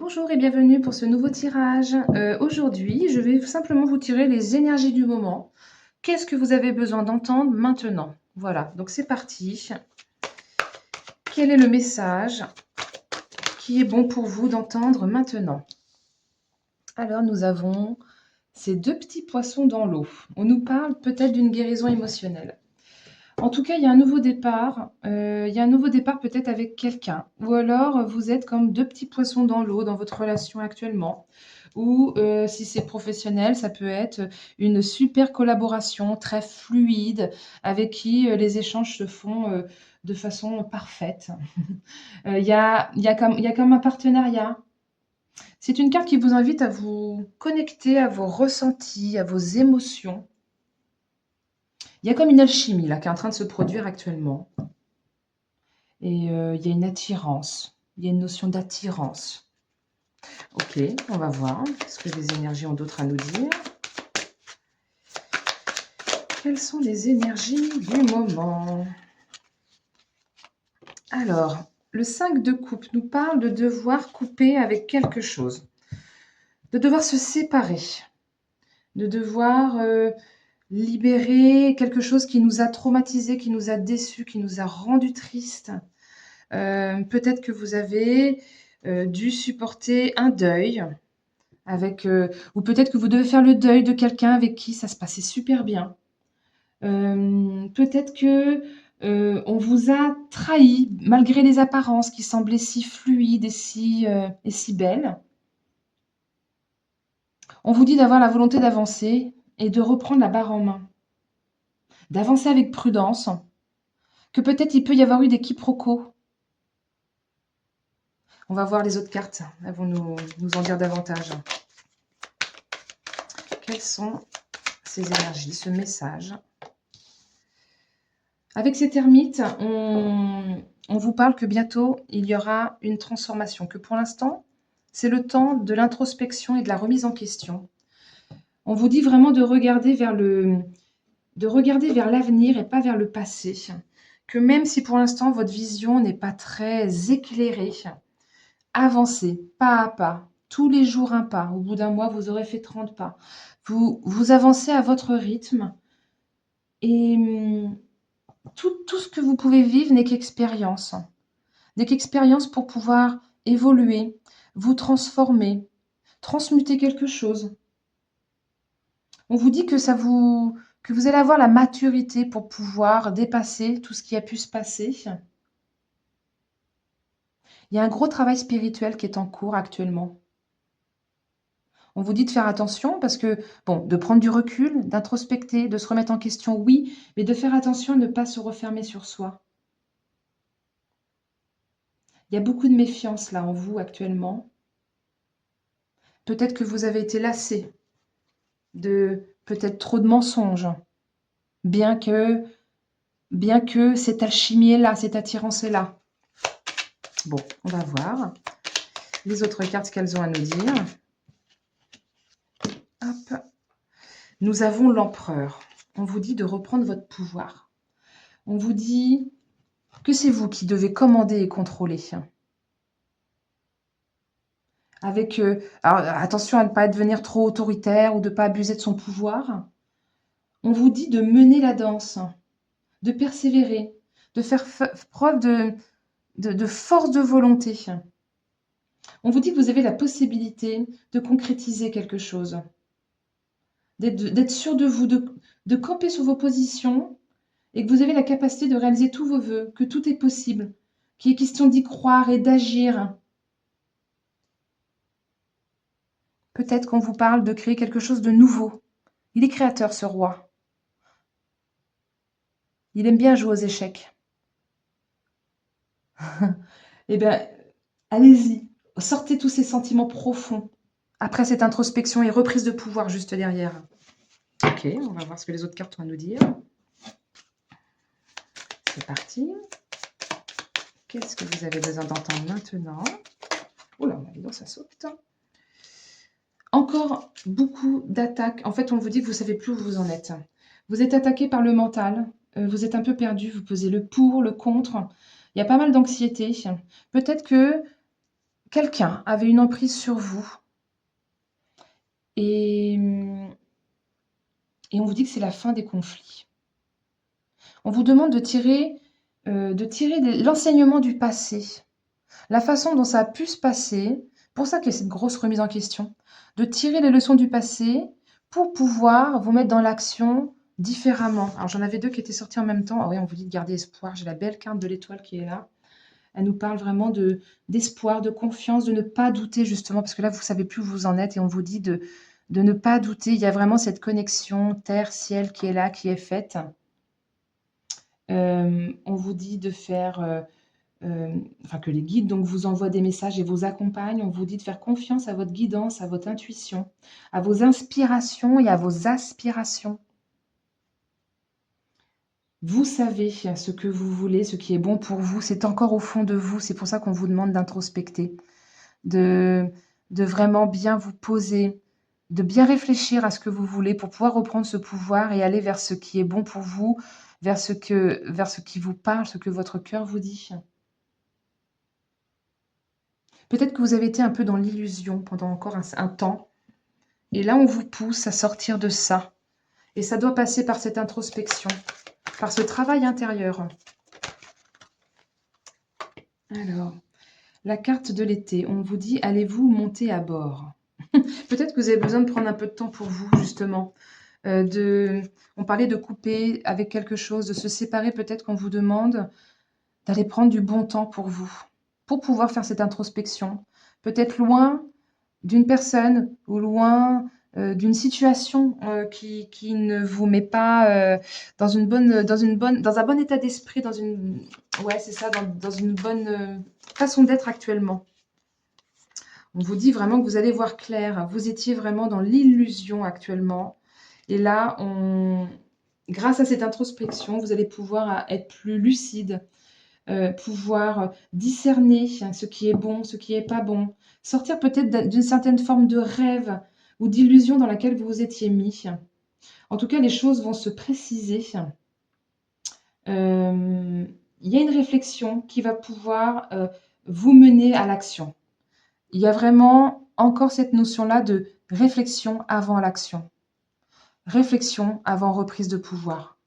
Bonjour et bienvenue pour ce nouveau tirage. Aujourd'hui, je vais simplement vous tirer les énergies du moment. Qu'est-ce que vous avez besoin d'entendre maintenant? Voilà, donc c'est parti. Quel est le message qui est bon pour vous d'entendre maintenant? Alors, nous avons ces deux petits poissons dans l'eau. On nous parle peut-être d'une guérison émotionnelle. En tout cas, il y a un nouveau départ. Il y a un nouveau départ peut-être avec quelqu'un. Ou alors, vous êtes comme deux petits poissons dans l'eau dans votre relation actuellement. Ou si c'est professionnel, ça peut être une super collaboration très fluide avec qui les échanges se font de façon parfaite. Il y a comme un partenariat. C'est une carte qui vous invite à vous connecter à vos ressentis, à vos émotions. Il y a comme une alchimie là qui est en train de se produire actuellement. Et il y a une attirance. Il y a une notion d'attirance. Ok, on va voir ce que les énergies ont d'autre à nous dire. Quelles sont les énergies du moment? Alors, le 5 de coupe nous parle de devoir couper avec quelque chose, de devoir se séparer, de devoir libérer quelque chose qui nous a traumatisés, qui nous a déçus, qui nous a rendus tristes. Peut-être que vous avez dû supporter un deuil, ou peut-être que vous devez faire le deuil de quelqu'un avec qui ça se passait super bien. Peut-être que on vous a trahi malgré les apparences qui semblaient si fluides et si belles. On vous dit d'avoir la volonté d'avancer et de reprendre la barre en main, d'avancer avec prudence, que peut-être il peut y avoir eu des quiproquos. On va voir les autres cartes, elles vont nous en dire davantage. Quelles sont ces énergies, ce message? Avec ces termites, on vous parle que bientôt, il y aura une transformation, que pour l'instant, c'est le temps de l'introspection et de la remise en question. On vous dit vraiment de regarder vers l'avenir et pas vers le passé. Que même si pour l'instant, votre vision n'est pas très éclairée, avancez pas à pas, tous les jours un pas. Au bout d'un mois, vous aurez fait 30 pas. Vous avancez à votre rythme et tout ce que vous pouvez vivre n'est qu'expérience. N'est qu'expérience pour pouvoir évoluer, vous transformer, transmuter quelque chose. On vous dit que vous allez avoir la maturité pour pouvoir dépasser tout ce qui a pu se passer. Il y a un gros travail spirituel qui est en cours actuellement. On vous dit de faire attention parce que, bon, de prendre du recul, d'introspecter, de se remettre en question, oui, mais de faire attention à ne pas se refermer sur soi. Il y a beaucoup de méfiance là en vous actuellement. Peut-être que vous avez été lassé de peut-être trop de mensonges, bien que cette alchimie est là, cette attirance est là. Bon, on va voir les autres cartes, ce qu'elles ont à nous dire. Hop. Nous avons l'empereur. On vous dit de reprendre votre pouvoir. On vous dit que c'est vous qui devez commander et contrôler. Alors, attention à ne pas devenir trop autoritaire ou de ne pas abuser de son pouvoir. On vous dit de mener la danse, de persévérer, de faire preuve de force de volonté. On vous dit que vous avez la possibilité de concrétiser quelque chose, d'être sûr de vous, de camper sur vos positions et que vous avez la capacité de réaliser tous vos vœux, que tout est possible, qu'il est question d'y croire et d'agir. Peut-être qu'on vous parle de créer quelque chose de nouveau. Il est créateur, ce roi. Il aime bien jouer aux échecs. Eh bien, allez-y, sortez tous ces sentiments profonds après cette introspection et reprise de pouvoir juste derrière. Ok, on va voir ce que les autres cartes ont à nous dire. C'est parti. Qu'est-ce que vous avez besoin d'entendre maintenant? Oh là, ça saute. Encore beaucoup d'attaques. En fait, on vous dit que vous ne savez plus où vous en êtes. Vous êtes attaqué par le mental. Vous êtes un peu perdu. Vous posez le pour, le contre. Il y a pas mal d'anxiété. Peut-être que quelqu'un avait une emprise sur vous et, et on vous dit que c'est la fin des conflits. On vous demande de tirer l'enseignement du passé, la façon dont ça a pu se passer, pour ça qu'il y a cette grosse remise en question, de tirer les leçons du passé pour pouvoir vous mettre dans l'action différemment. Alors j'en avais deux qui étaient sortis en même temps. Ah oui, on vous dit de garder espoir. J'ai la belle carte de l'étoile qui est là. Elle nous parle vraiment d'espoir, de confiance, de ne pas douter justement, parce que là, vous savez plus où vous en êtes et on vous dit de ne pas douter. Il y a vraiment cette connexion terre-ciel qui est là, qui est faite. On vous dit de faire, enfin que les guides donc vous envoient des messages et vous accompagnent. On vous dit de faire confiance à votre guidance, à votre intuition, à vos inspirations et à vos aspirations. Vous savez ce que vous voulez, ce qui est bon pour vous. C'est encore au fond de vous. C'est pour ça qu'on vous demande d'introspecter, de, de vraiment bien vous poser, de bien réfléchir à ce que vous voulez pour pouvoir reprendre ce pouvoir et aller vers ce qui est bon pour vous, vers ce qui vous parle, ce que votre cœur vous dit. Peut-être que vous avez été un peu dans l'illusion pendant encore un temps, et là on vous pousse à sortir de ça. Et ça doit passer par cette introspection, par ce travail intérieur. Alors, la carte de l'été, on vous dit, allez-vous monter à bord? Peut-être que vous avez besoin de prendre un peu de temps pour vous, justement. On parlait de couper avec quelque chose, de se séparer. Peut-être qu'on vous demande d'aller prendre du bon temps pour pouvoir faire cette introspection. Peut-être loin d'une personne ou loin d'une situation qui ne vous met pas dans un bon état d'esprit, ouais, c'est ça, dans une bonne façon d'être actuellement. On vous dit vraiment que vous allez voir clair. Vous étiez vraiment dans l'illusion actuellement. Et là, grâce à cette introspection, vous allez pouvoir être plus lucide, pouvoir discerner ce qui est bon, ce qui n'est pas bon, sortir peut-être d'une certaine forme de rêve ou d'illusion dans laquelle vous vous étiez mis. En tout cas, les choses vont se préciser. Il y a une réflexion qui va pouvoir vous mener à l'action. Il y a vraiment encore cette notion-là de réflexion avant l'action. Réflexion avant reprise de pouvoir.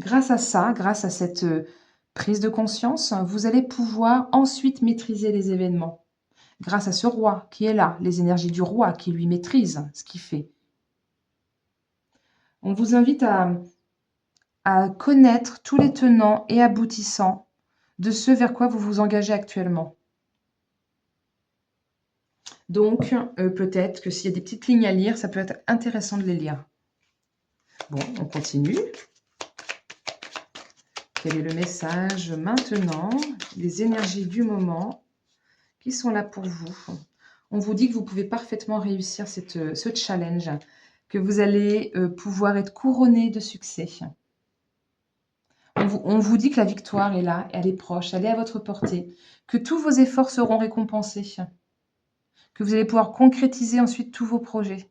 Grâce à ça, grâce à cette prise de conscience, vous allez pouvoir ensuite maîtriser les événements. Grâce à ce roi qui est là, les énergies du roi qui lui maîtrisent ce qu'il fait. On vous invite à connaître tous les tenants et aboutissants de ce vers quoi vous vous engagez actuellement. Donc, peut-être que s'il y a des petites lignes à lire, ça peut être intéressant de les lire. Bon, on continue. Quel est le message maintenant? Les énergies du moment qui sont là pour vous. On vous dit que vous pouvez parfaitement réussir ce challenge, que vous allez pouvoir être couronné de succès. On vous dit que la victoire est là, elle est proche, elle est à votre portée, que tous vos efforts seront récompensés, que vous allez pouvoir concrétiser ensuite tous vos projets.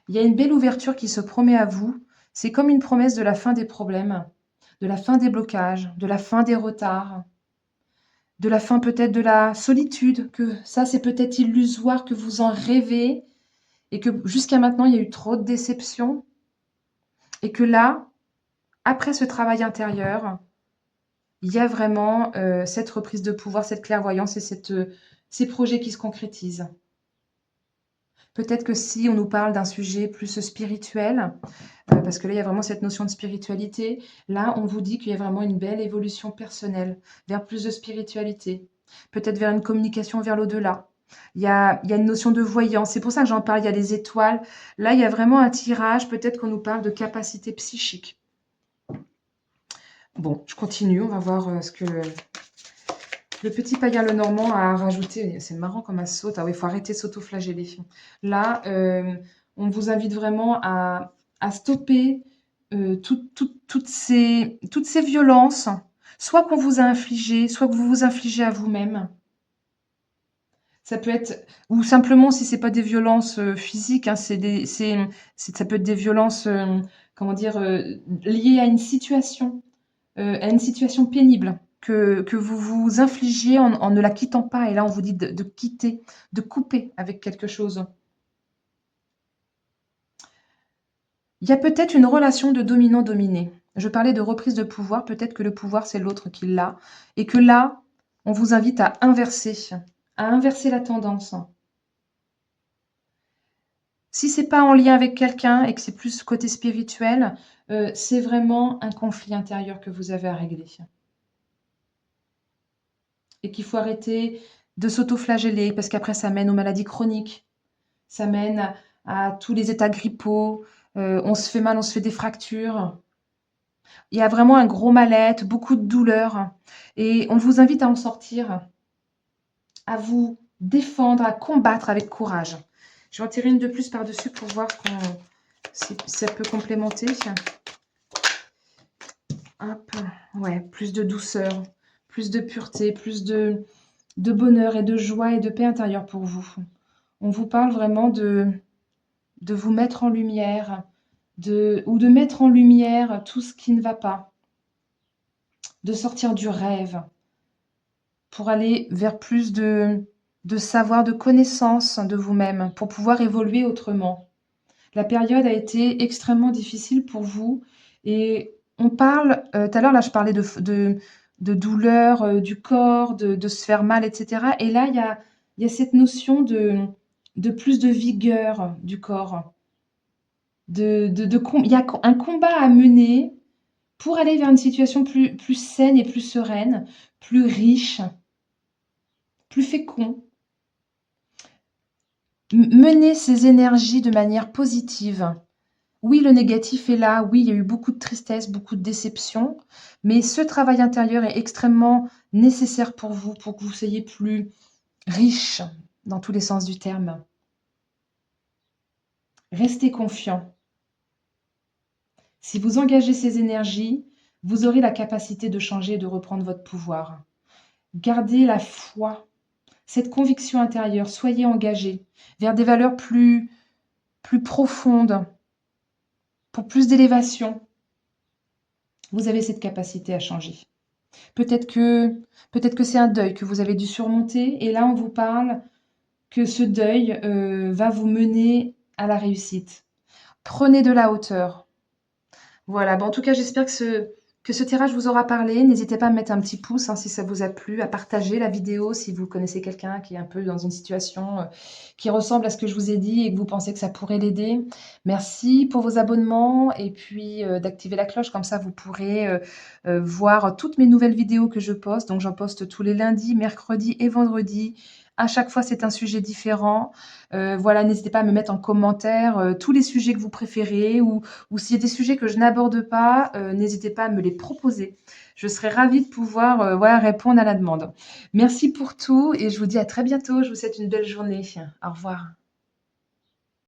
Il y a une belle ouverture qui se promet à vous. C'est comme une promesse de la fin des problèmes, de la fin des blocages, de la fin des retards, de la fin peut-être de la solitude, que ça c'est peut-être illusoire, que vous en rêvez, et que jusqu'à maintenant il y a eu trop de déceptions, et que là, après ce travail intérieur, il y a vraiment cette reprise de pouvoir, cette clairvoyance et ces projets qui se concrétisent. Peut-être que si on nous parle d'un sujet plus spirituel, parce que là, il y a vraiment cette notion de spiritualité, là, on vous dit qu'il y a vraiment une belle évolution personnelle vers plus de spiritualité, peut-être vers une communication vers l'au-delà. Il y a une notion de voyance, c'est pour ça que j'en parle, il y a les étoiles. Là, il y a vraiment un tirage, peut-être qu'on nous parle de capacité psychique. Bon, je continue, on va voir ce que le petit païen Lenormand a rajouté. C'est marrant comme elle saute. Ah oui, il faut arrêter de s'auto-flageller. Là, on vous invite vraiment à stopper toutes ces violences, soit qu'on vous a infligées, soit que vous vous infligez à vous-même. Ça peut être, ou simplement si c'est pas des violences physiques, hein, ça peut être des violences, comment dire, liées à une situation pénible que vous vous infligiez en ne la quittant pas. Et là, on vous dit de quitter, de couper avec quelque chose. Il y a peut-être une relation de dominant-dominé. Je parlais de reprise de pouvoir, peut-être que le pouvoir, c'est l'autre qui l'a. Et que là, on vous invite à inverser la tendance. Si c'est pas en lien avec quelqu'un et que c'est plus côté spirituel, c'est vraiment un conflit intérieur que vous avez à régler. Et qu'il faut arrêter de s'auto-flageller parce qu'après ça mène aux maladies chroniques, ça mène à tous les états grippaux, on se fait mal, on se fait des fractures. Il y a vraiment un gros mal-être, beaucoup de douleur et on vous invite à en sortir, à vous défendre, à combattre avec courage. Je vais en tirer une de plus par-dessus pour voir si ça peut complémenter. Hop, ouais, plus de douceur, plus de pureté, plus de bonheur et de joie et de paix intérieure pour vous. On vous parle vraiment de vous mettre en lumière, ou de mettre en lumière tout ce qui ne va pas, de sortir du rêve pour aller vers plus de savoir, de connaissance de vous-même, pour pouvoir évoluer autrement. La période a été extrêmement difficile pour vous et on parle, tout à l'heure, là, je parlais de douleur du corps, de se faire mal, etc. Et là, il y a cette notion de plus de vigueur du corps. Il y a un combat à mener pour aller vers une situation plus saine et plus sereine, plus riche, plus fécond. Mener ces énergies de manière positive. Oui, le négatif est là, oui, il y a eu beaucoup de tristesse, beaucoup de déception, mais ce travail intérieur est extrêmement nécessaire pour que vous soyez plus riche dans tous les sens du terme. Restez confiant. Si vous engagez ces énergies, vous aurez la capacité de changer et de reprendre votre pouvoir. Gardez la foi, cette conviction intérieure, soyez engagés vers des valeurs plus profondes, pour plus d'élévation. Vous avez cette capacité à changer. Peut-être que c'est un deuil que vous avez dû surmonter et là, on vous parle que ce deuil va vous mener à la réussite. Prenez de la hauteur. Voilà, bon, en tout cas, j'espère que ce tirage vous aura parlé. N'hésitez pas à me mettre un petit pouce si ça vous a plu, à partager la vidéo si vous connaissez quelqu'un qui est un peu dans une situation qui ressemble à ce que je vous ai dit et que vous pensez que ça pourrait l'aider. Merci pour vos abonnements et puis d'activer la cloche, comme ça vous pourrez voir toutes mes nouvelles vidéos que je poste. Donc j'en poste tous les lundis, mercredis et vendredis. À chaque fois, c'est un sujet différent. Voilà, n'hésitez pas à me mettre en commentaire tous les sujets que vous préférez ou s'il y a des sujets que je n'aborde pas, n'hésitez pas à me les proposer. Je serai ravie de pouvoir voilà, répondre à la demande. Merci pour tout et je vous dis à très bientôt. Je vous souhaite une belle journée. Au revoir.